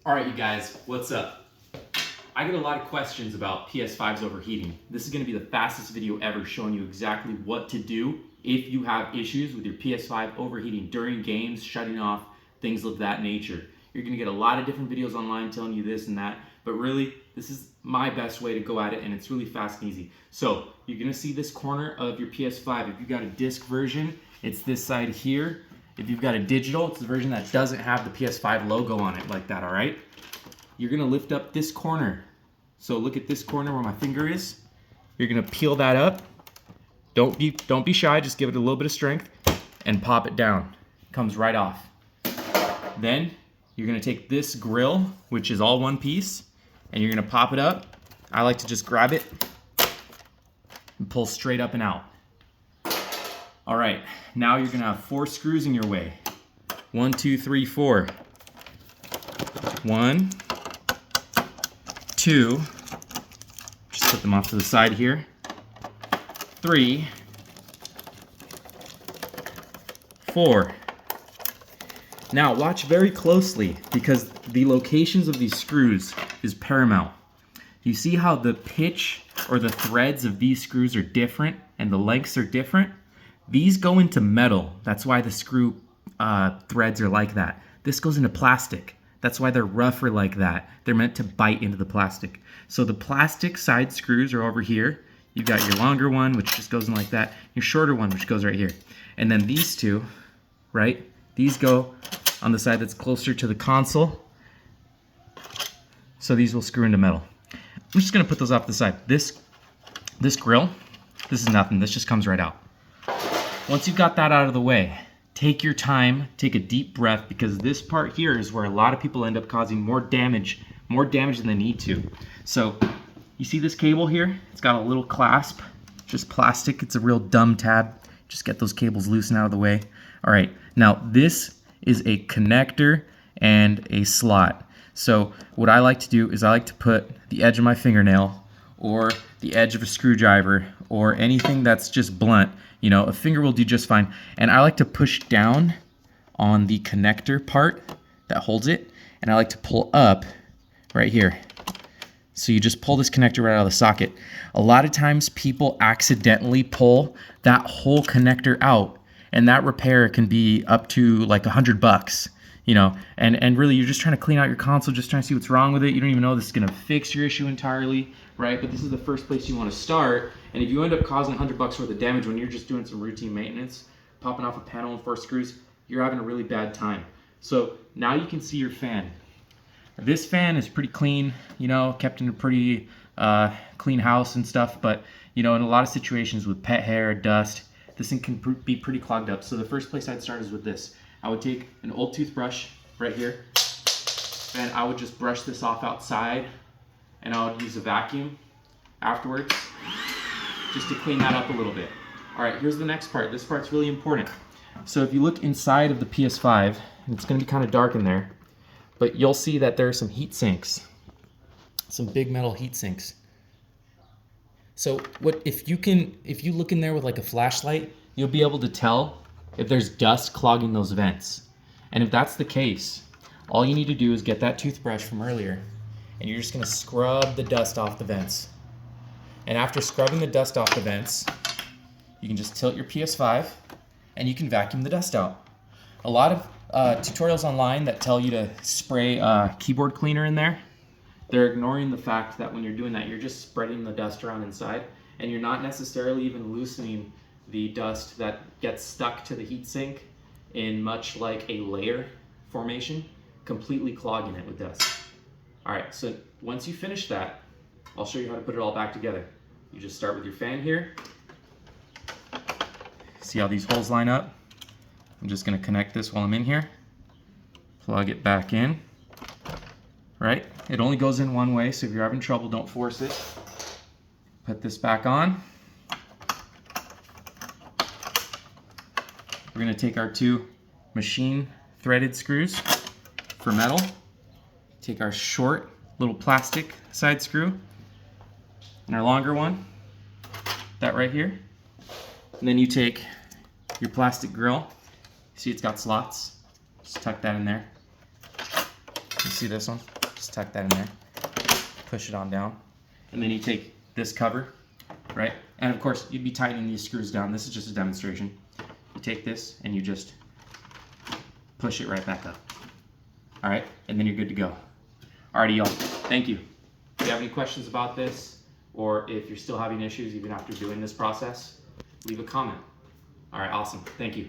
All right, you guys, what's up? I get a lot of questions about PS5's overheating. This is going to be the fastest video ever showing you exactly what to do if you have issues with your PS5 overheating during games, shutting off, things of that nature. You're going to get a lot of different videos online telling you this and that, but really, this is my best way to go at it, and it's really fast and easy. So, you're going to see this corner of your PS5. If you've got a disc version, it's this side here. If you've got a digital, it's the version that doesn't have the PS5 logo on it like that, all right? You're gonna lift up this corner. So look at this corner where my finger is. You're gonna peel that up. Don't be shy, just give it a little bit of strength and pop it down. It comes right off. Then you're gonna take this grill, which is all one piece, and you're gonna pop it up. I like to just grab it and pull straight up and out. All right, now you're gonna have 4 screws in your way. 1, 2, 3, 4. 1, 2, just put them off to the side here. 3, 4. Now watch very closely because the locations of these screws is paramount. You see how the pitch or the threads of these screws are different and the lengths are different? These go into metal. That's why the screw threads are like that. This goes into plastic. That's why they're rougher like that. They're meant to bite into the plastic. So the plastic side screws are over here. You've got your longer one, which just goes in like that. Your shorter one, which goes right here. And then these two, right? These go on the side that's closer to the console. So these will screw into metal. I'm just gonna put those off the side. This grill, this is nothing. This just comes right out. Once you've got that out of the way, take your time, take a deep breath, because this part here is where a lot of people end up causing more damage than they need to. So you see this cable here? It's got a little clasp, just plastic. It's a real dumb tab. Just get those cables loose and out of the way. All right, now this is a connector and a slot. So what I like to do is I like to put the edge of my fingernail or the edge of a screwdriver or anything that's just blunt. You know, a finger will do just fine. And I like to push down on the connector part that holds it, and I like to pull up right here. So you just pull this connector right out of the socket. A lot of times people accidentally pull that whole connector out, and that repair can be up to like $100, you know, and really you're just trying to clean out your console, just trying to see what's wrong with it. You don't even know this is gonna fix your issue entirely, right? But this is the first place you wanna start. And if you end up causing $100 worth of damage when you're just doing some routine maintenance, popping off a panel and 4 screws, you're having a really bad time. So now you can see your fan. This fan is pretty clean, you know, kept in a pretty clean house and stuff, but you know, in a lot of situations with pet hair, dust, this thing can be pretty clogged up. So the first place I'd start is with this. I would take an old toothbrush right here, and I would just brush this off outside, and I would use a vacuum afterwards just to clean that up a little bit. All right, here's the next part. This part's really important. So if you look inside of the PS5, and it's gonna be kind of dark in there, but you'll see that there are some heat sinks, some big metal heat sinks. So if you look in there with like a flashlight, you'll be able to tell if there's dust clogging those vents. And if that's the case, all you need to do is get that toothbrush from earlier, and you're just gonna scrub the dust off the vents. And after scrubbing the dust off the vents, you can just tilt your PS5 and you can vacuum the dust out. A lot of tutorials online that tell you to spray keyboard cleaner in there, they're ignoring the fact that when you're doing that, you're just spreading the dust around inside, and you're not necessarily even loosening the dust that gets stuck to the heatsink in much like a layer formation, completely clogging it with dust. All right, so once you finish that, I'll show you how to put it all back together. You just start with your fan here. See how these holes line up? I'm just gonna connect this while I'm in here. Plug it back in, right? It only goes in one way, so if you're having trouble, don't force it. Put this back on. We're gonna take our 2 machine threaded screws for metal. Take our short little plastic side screw and our longer one, that right here. And then you take your plastic grill. See, it's got slots. Just tuck that in there. You see this one? Just tuck that in there. Push it on down. And then you take this cover, right? And of course, you'd be tightening these screws down. This is just a demonstration. You take this and you just push it right back up. All right, and then you're good to go. Alrighty, y'all, thank you. If you have any questions about this, or if you're still having issues even after doing this process, leave a comment. All right, awesome, thank you.